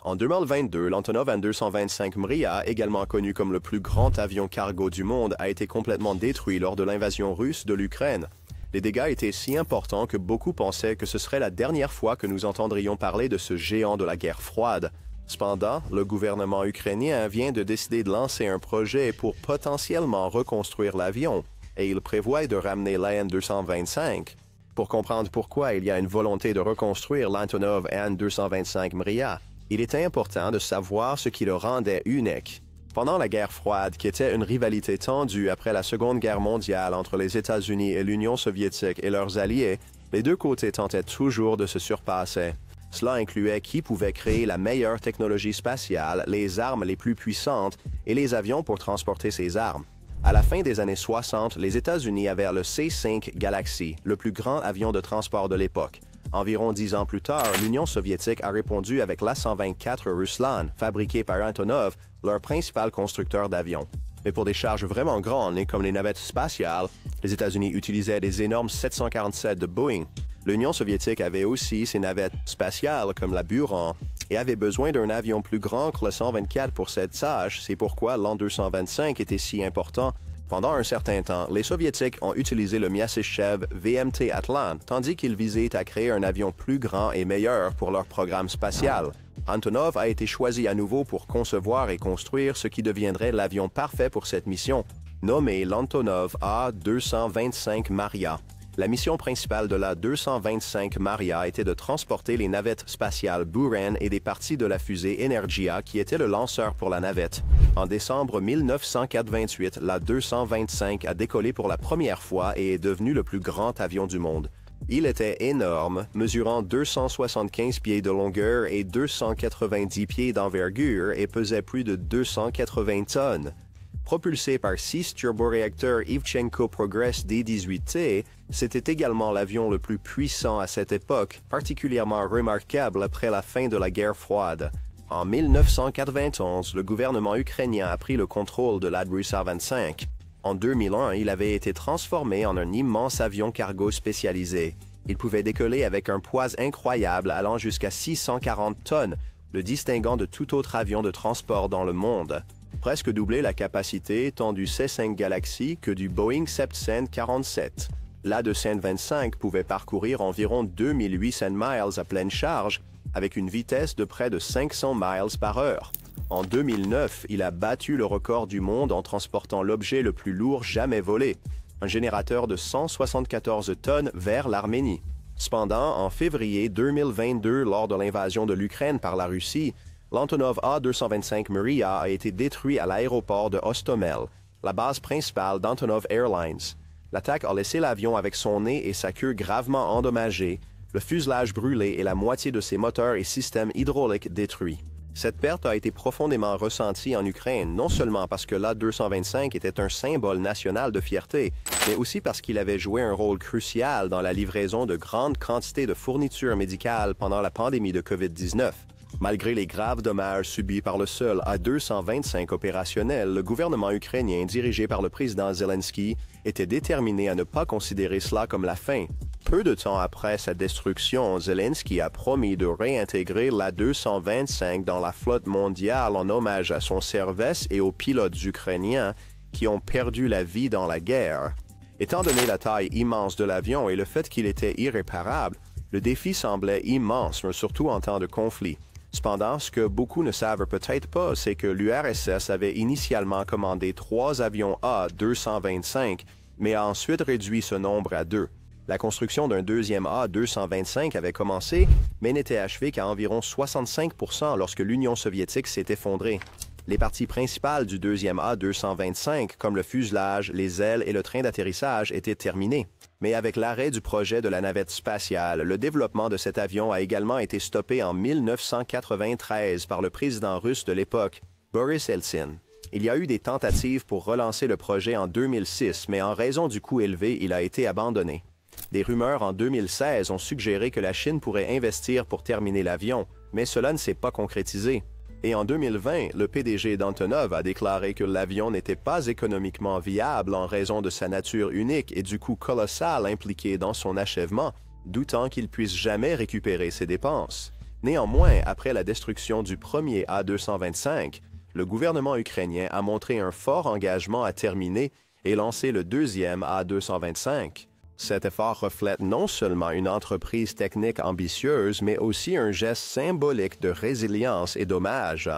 En 2022, l'Antonov An-225 Mriya, également connu comme le plus grand avion cargo du monde, a été complètement détruit lors de l'invasion russe de l'Ukraine. Les dégâts étaient si importants que beaucoup pensaient que ce serait la dernière fois que nous entendrions parler de ce géant de la guerre froide. Cependant, le gouvernement ukrainien vient de décider de lancer un projet pour potentiellement reconstruire l'avion, et il prévoit de ramener l'An-225. Pour comprendre pourquoi il y a une volonté de reconstruire l'Antonov An-225 Mriya, il était important de savoir ce qui le rendait unique. Pendant la guerre froide, qui était une rivalité tendue après la Seconde Guerre mondiale entre les États-Unis et l'Union soviétique et leurs alliés, les deux côtés tentaient toujours de se surpasser. Cela incluait qui pouvait créer la meilleure technologie spatiale, les armes les plus puissantes et les avions pour transporter ces armes. À la fin des années 60, les États-Unis avaient le C-5 Galaxy, le plus grand avion de transport de l'époque. Environ 10 ans plus tard, l'Union soviétique a répondu avec l'A-124 Ruslan, fabriqué par Antonov, leur principal constructeur d'avions. Mais pour des charges vraiment grandes, comme les navettes spatiales, les États-Unis utilisaient des énormes 747 de Boeing. L'Union soviétique avait aussi ses navettes spatiales comme la Buran et avait besoin d'un avion plus grand que le 124 pour cette tâche. C'est pourquoi l'An-225 était si important. Pendant un certain temps, les Soviétiques ont utilisé le Myasishchev VMT Atlan, tandis qu'ils visaient à créer un avion plus grand et meilleur pour leur programme spatial. Antonov a été choisi à nouveau pour concevoir et construire ce qui deviendrait l'avion parfait pour cette mission, nommé l'Antonov A-225 Mriya. La mission principale de la 225 Mriya était de transporter les navettes spatiales Buran et des parties de la fusée Energia qui était le lanceur pour la navette. En décembre 1988, la 225 a décollé pour la première fois et est devenu le plus grand avion du monde. Il était énorme, mesurant 275 pieds de longueur et 290 pieds d'envergure et pesait plus de 280 tonnes. Propulsé par 6 turboréacteurs Ivchenko Progress D-18T, c'était également l'avion le plus puissant à cette époque, particulièrement remarquable après la fin de la guerre froide. En 1991, le gouvernement ukrainien a pris le contrôle de l'Ad-Rusa-25. En 2001, il avait été transformé en un immense avion cargo spécialisé. Il pouvait décoller avec un poids incroyable allant jusqu'à 640 tonnes, le distinguant de tout autre avion de transport dans le monde. Presque doubler la capacité tant du C-5 Galaxy que du Boeing 747. L'A-225 pouvait parcourir environ 2800 miles à pleine charge, avec une vitesse de près de 500 miles par heure. En 2009, il a battu le record du monde en transportant l'objet le plus lourd jamais volé, un générateur de 174 tonnes vers l'Arménie. Cependant, en février 2022, lors de l'invasion de l'Ukraine par la Russie, l'Antonov A-225 Mriya a été détruit à l'aéroport de Hostomel, la base principale d'Antonov Airlines. L'attaque a laissé l'avion avec son nez et sa queue gravement endommagés, le fuselage brûlé et la moitié de ses moteurs et systèmes hydrauliques détruits. Cette perte a été profondément ressentie en Ukraine, non seulement parce que l'A-225 était un symbole national de fierté, mais aussi parce qu'il avait joué un rôle crucial dans la livraison de grandes quantités de fournitures médicales pendant la pandémie de COVID-19. Malgré les graves dommages subis par le seul A-225 opérationnel, le gouvernement ukrainien dirigé par le président Zelensky était déterminé à ne pas considérer cela comme la fin. Peu de temps après sa destruction, Zelensky a promis de réintégrer l'A-225 dans la flotte mondiale en hommage à son service et aux pilotes ukrainiens qui ont perdu la vie dans la guerre. Étant donné la taille immense de l'avion et le fait qu'il était irréparable, le défi semblait immense, surtout en temps de conflit. Cependant, ce que beaucoup ne savent peut-être pas, c'est que l'URSS avait initialement commandé 3 avions A-225, mais a ensuite réduit ce nombre à 2. La construction d'un deuxième A-225 avait commencé, mais n'était achevée qu'à environ 65% lorsque l'Union soviétique s'est effondrée. Les parties principales du deuxième A-225, comme le fuselage, les ailes et le train d'atterrissage, étaient terminées. Mais avec l'arrêt du projet de la navette spatiale, le développement de cet avion a également été stoppé en 1993 par le président russe de l'époque, Boris Eltsine. Il y a eu des tentatives pour relancer le projet en 2006, mais en raison du coût élevé, il a été abandonné. Des rumeurs en 2016 ont suggéré que la Chine pourrait investir pour terminer l'avion, mais cela ne s'est pas concrétisé. Et en 2020, le PDG d'Antonov a déclaré que l'avion n'était pas économiquement viable en raison de sa nature unique et du coût colossal impliqué dans son achèvement, doutant qu'il puisse jamais récupérer ses dépenses. Néanmoins, après la destruction du premier A-225, le gouvernement ukrainien a montré un fort engagement à terminer et lancer le deuxième A-225. Cet effort reflète non seulement une entreprise technique ambitieuse, mais aussi un geste symbolique de résilience et d'hommage.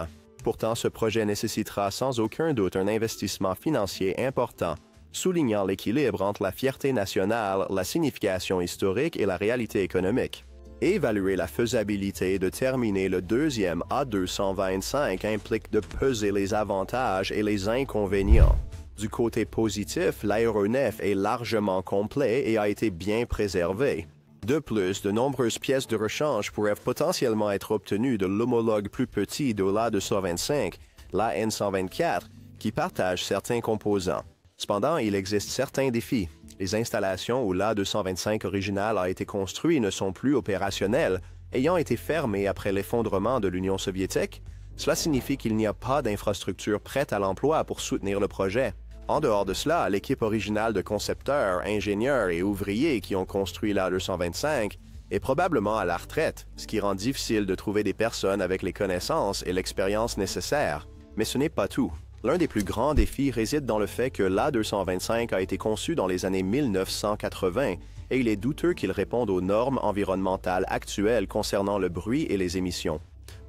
Pourtant, ce projet nécessitera sans aucun doute un investissement financier important, soulignant l'équilibre entre la fierté nationale, la signification historique et la réalité économique. Évaluer la faisabilité de terminer le deuxième A225 implique de peser les avantages et les inconvénients. Du côté positif, l'aéronef est largement complet et a été bien préservé. De plus, de nombreuses pièces de rechange pourraient potentiellement être obtenues de l'homologue plus petit de l'A225, l'AN124, qui partage certains composants. Cependant, il existe certains défis. Les installations où l'A225 original a été construit ne sont plus opérationnelles, ayant été fermées après l'effondrement de l'Union soviétique. Cela signifie qu'il n'y a pas d'infrastructure prête à l'emploi pour soutenir le projet. En dehors de cela, l'équipe originale de concepteurs, ingénieurs et ouvriers qui ont construit l'A225 est probablement à la retraite, ce qui rend difficile de trouver des personnes avec les connaissances et l'expérience nécessaires. Mais ce n'est pas tout. L'un des plus grands défis réside dans le fait que l'A225 a été conçu dans les années 1980 et il est douteux qu'il réponde aux normes environnementales actuelles concernant le bruit et les émissions.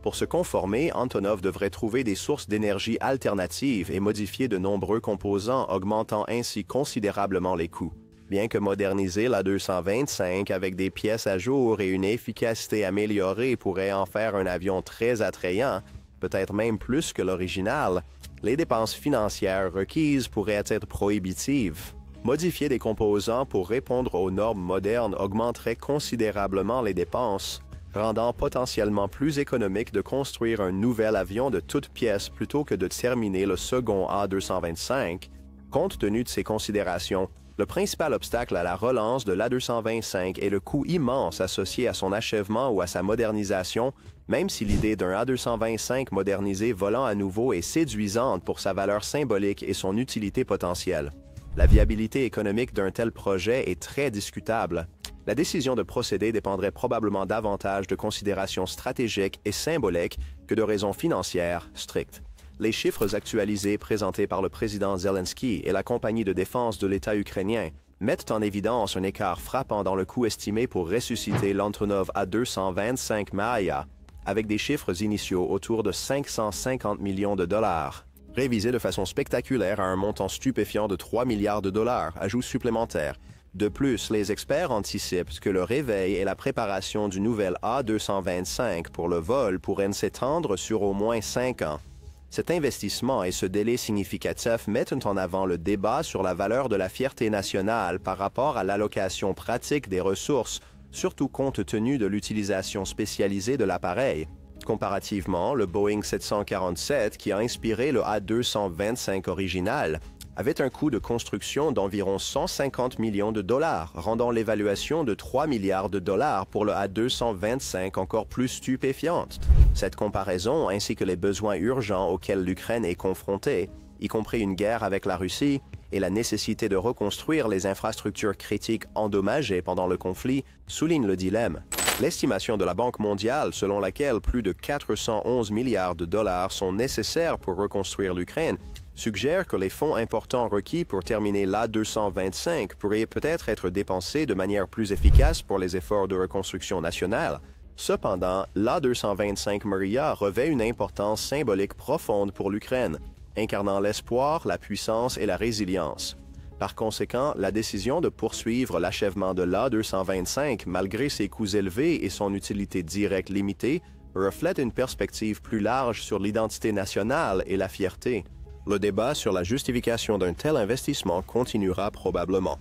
Pour se conformer, Antonov devrait trouver des sources d'énergie alternatives et modifier de nombreux composants, augmentant ainsi considérablement les coûts. Bien que moderniser l'A225 avec des pièces à jour et une efficacité améliorée pourrait en faire un avion très attrayant, peut-être même plus que l'original, les dépenses financières requises pourraient être prohibitives. Modifier des composants pour répondre aux normes modernes augmenterait considérablement les dépenses, rendant potentiellement plus économique de construire un nouvel avion de toutes pièces plutôt que de terminer le second A225. Compte tenu de ces considérations, le principal obstacle à la relance de l'A225 est le coût immense associé à son achèvement ou à sa modernisation, même si l'idée d'un A225 modernisé volant à nouveau est séduisante pour sa valeur symbolique et son utilité potentielle. La viabilité économique d'un tel projet est très discutable. La décision de procéder dépendrait probablement davantage de considérations stratégiques et symboliques que de raisons financières strictes. Les chiffres actualisés présentés par le président Zelensky et la compagnie de défense de l'État ukrainien mettent en évidence un écart frappant dans le coût estimé pour ressusciter l'Antonov A225 Maya, avec des chiffres initiaux autour de 550 millions de dollars. Révisé de façon spectaculaire à un montant stupéfiant de 3 milliards de dollars, ajout supplémentaire. De plus, les experts anticipent que le réveil et la préparation du nouvel A225 pour le vol pourraient s'étendre sur au moins 5 ans. Cet investissement et ce délai significatif mettent en avant le débat sur la valeur de la fierté nationale par rapport à l'allocation pratique des ressources, surtout compte tenu de l'utilisation spécialisée de l'appareil. Comparativement, le Boeing 747, qui a inspiré le A225 original, avait un coût de construction d'environ 150 millions de dollars, rendant l'évaluation de 3 milliards de dollars pour le A225 encore plus stupéfiante. Cette comparaison, ainsi que les besoins urgents auxquels l'Ukraine est confrontée, y compris une guerre avec la Russie, et la nécessité de reconstruire les infrastructures critiques endommagées pendant le conflit, soulignent le dilemme. L'estimation de la Banque mondiale, selon laquelle plus de 411 milliards de dollars sont nécessaires pour reconstruire l'Ukraine, suggère que les fonds importants requis pour terminer l'A225 pourraient peut-être être dépensés de manière plus efficace pour les efforts de reconstruction nationale. Cependant, l'A225 Mriya revêt une importance symbolique profonde pour l'Ukraine, incarnant l'espoir, la puissance et la résilience. Par conséquent, la décision de poursuivre l'achèvement de l'A225, malgré ses coûts élevés et son utilité directe limitée, reflète une perspective plus large sur l'identité nationale et la fierté. Le débat sur la justification d'un tel investissement continuera probablement.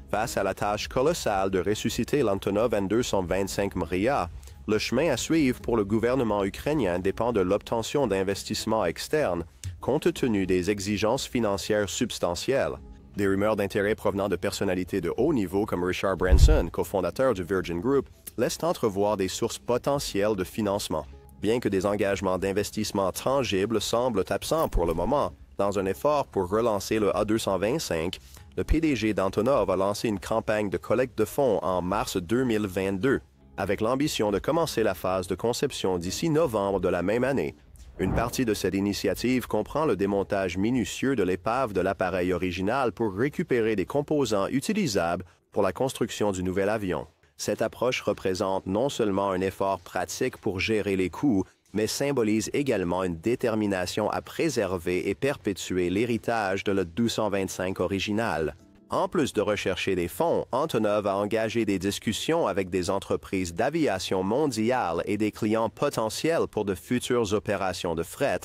Face à la tâche colossale de ressusciter l'Antonov An-225 Mriya, le chemin à suivre pour le gouvernement ukrainien dépend de l'obtention d'investissements externes, compte tenu des exigences financières substantielles. Des rumeurs d'intérêt provenant de personnalités de haut niveau comme Richard Branson, cofondateur du Virgin Group, laissent entrevoir des sources potentielles de financement. Bien que des engagements d'investissement tangibles semblent absents pour le moment, dans un effort pour relancer le A225, le PDG d'Antonov a lancé une campagne de collecte de fonds en mars 2022. avec l'ambition de commencer la phase de conception d'ici novembre de la même année. Une partie de cette initiative comprend le démontage minutieux de l'épave de l'appareil original pour récupérer des composants utilisables pour la construction du nouvel avion. Cette approche représente non seulement un effort pratique pour gérer les coûts, mais symbolise également une détermination à préserver et perpétuer l'héritage de le 225 original. En plus de rechercher des fonds, Antonov a engagé des discussions avec des entreprises d'aviation mondiale et des clients potentiels pour de futures opérations de fret,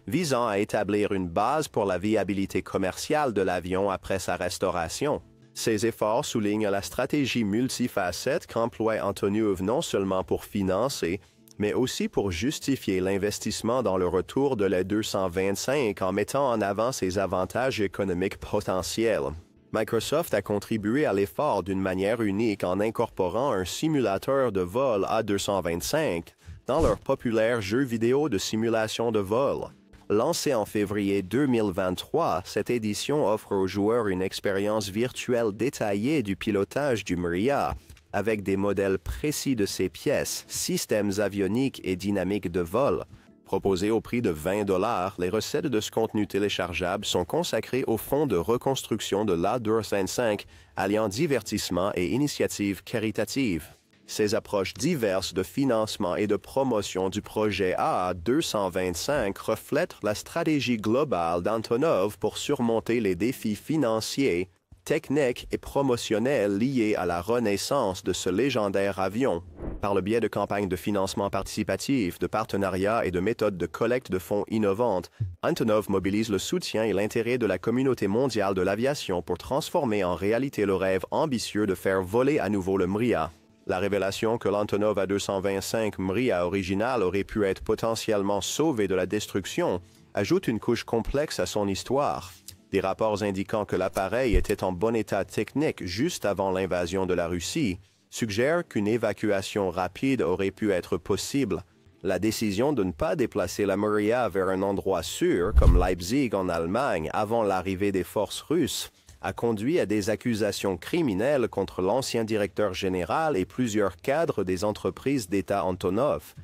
visant à établir une base pour la viabilité commerciale de l'avion après sa restauration. Ces efforts soulignent la stratégie multifacette qu'emploie Antonov non seulement pour financer, mais aussi pour justifier l'investissement dans le retour de la 225 en mettant en avant ses avantages économiques potentiels. Microsoft a contribué à l'effort d'une manière unique en incorporant un simulateur de vol A225 dans leur populaire jeu vidéo de simulation de vol. Lancé en février 2023, cette édition offre aux joueurs une expérience virtuelle détaillée du pilotage du Mriya, avec des modèles précis de ses pièces, systèmes avioniques et dynamiques de vol. Proposées au prix de 20 $, les recettes de ce contenu téléchargeable sont consacrées au fonds de reconstruction de l'A225, alliant divertissement et initiatives caritatives. Ces approches diverses de financement et de promotion du projet A225 reflètent la stratégie globale d'Antonov pour surmonter les défis financiers, techniques et promotionnels liés à la renaissance de ce légendaire avion. Par le biais de campagnes de financement participatif, de partenariats et de méthodes de collecte de fonds innovantes, Antonov mobilise le soutien et l'intérêt de la communauté mondiale de l'aviation pour transformer en réalité le rêve ambitieux de faire voler à nouveau le Mriya. La révélation que l'Antonov A225 Mriya original aurait pu être potentiellement sauvé de la destruction ajoute une couche complexe à son histoire. Des rapports indiquant que l'appareil était en bon état technique juste avant l'invasion de la Russie suggèrent qu'une évacuation rapide aurait pu être possible. La décision de ne pas déplacer la Mriya vers un endroit sûr, comme Leipzig en Allemagne, avant l'arrivée des forces russes, a conduit à des accusations criminelles contre l'ancien directeur général et plusieurs cadres des entreprises d'État Antonov.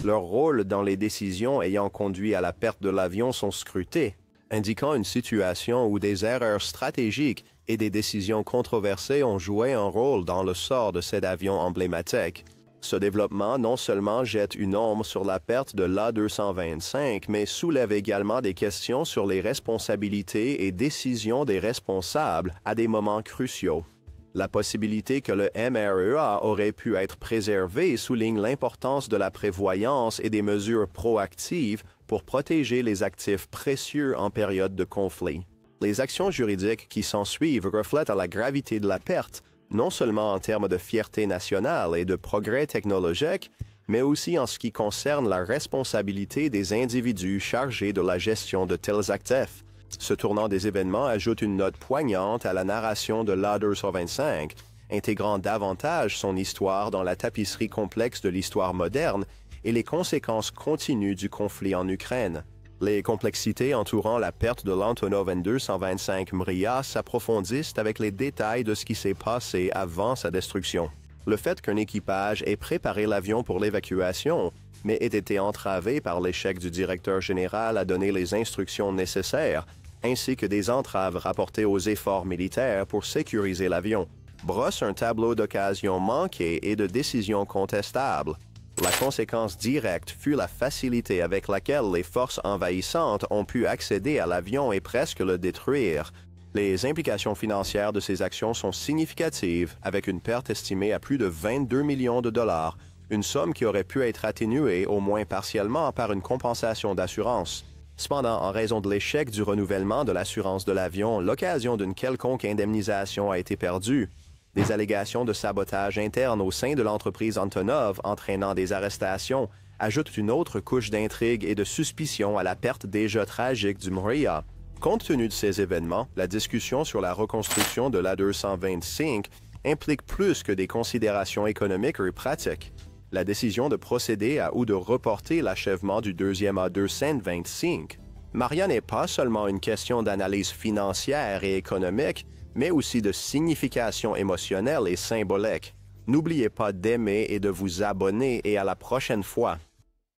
Leurs rôles dans les décisions ayant conduit à la perte de l'avion sont scrutés, indiquant une situation où des erreurs stratégiques et des décisions controversées ont joué un rôle dans le sort de cet avion emblématique. Ce développement non seulement jette une ombre sur la perte de l'A225, mais soulève également des questions sur les responsabilités et décisions des responsables à des moments cruciaux. La possibilité que le MREA aurait pu être préservé souligne l'importance de la prévoyance et des mesures proactives pour protéger les actifs précieux en période de conflit. Les actions juridiques qui s'ensuivent reflètent la gravité de la perte, non seulement en termes de fierté nationale et de progrès technologique, mais aussi en ce qui concerne la responsabilité des individus chargés de la gestion de tels actifs. Ce tournant des événements ajoute une note poignante à la narration de l'A225, intégrant davantage son histoire dans la tapisserie complexe de l'histoire moderne et les conséquences continues du conflit en Ukraine. Les complexités entourant la perte de l'Antonov N225 Mriya s'approfondissent avec les détails de ce qui s'est passé avant sa destruction. Le fait qu'un équipage ait préparé l'avion pour l'évacuation, mais ait été entravé par l'échec du directeur général à donner les instructions nécessaires, ainsi que des entraves rapportées aux efforts militaires pour sécuriser l'avion, brosse un tableau d'occasions manquées et de décisions contestables. La conséquence directe fut la facilité avec laquelle les forces envahissantes ont pu accéder à l'avion et presque le détruire. Les implications financières de ces actions sont significatives, avec une perte estimée à plus de 22 millions de dollars, une somme qui aurait pu être atténuée au moins partiellement par une compensation d'assurance. Cependant, en raison de l'échec du renouvellement de l'assurance de l'avion, l'occasion d'une quelconque indemnisation a été perdue. Des allégations de sabotage interne au sein de l'entreprise Antonov entraînant des arrestations ajoutent une autre couche d'intrigue et de suspicion à la perte déjà tragique du Mriya. Compte tenu de ces événements, la discussion sur la reconstruction de l'A225 implique plus que des considérations économiques ou pratiques. La décision de procéder à ou de reporter l'achèvement du deuxième A225 Mriya n'est pas seulement une question d'analyse financière et économique, mais aussi de signification émotionnelle et symbolique. N'oubliez pas d'aimer et de vous abonner et à la prochaine fois.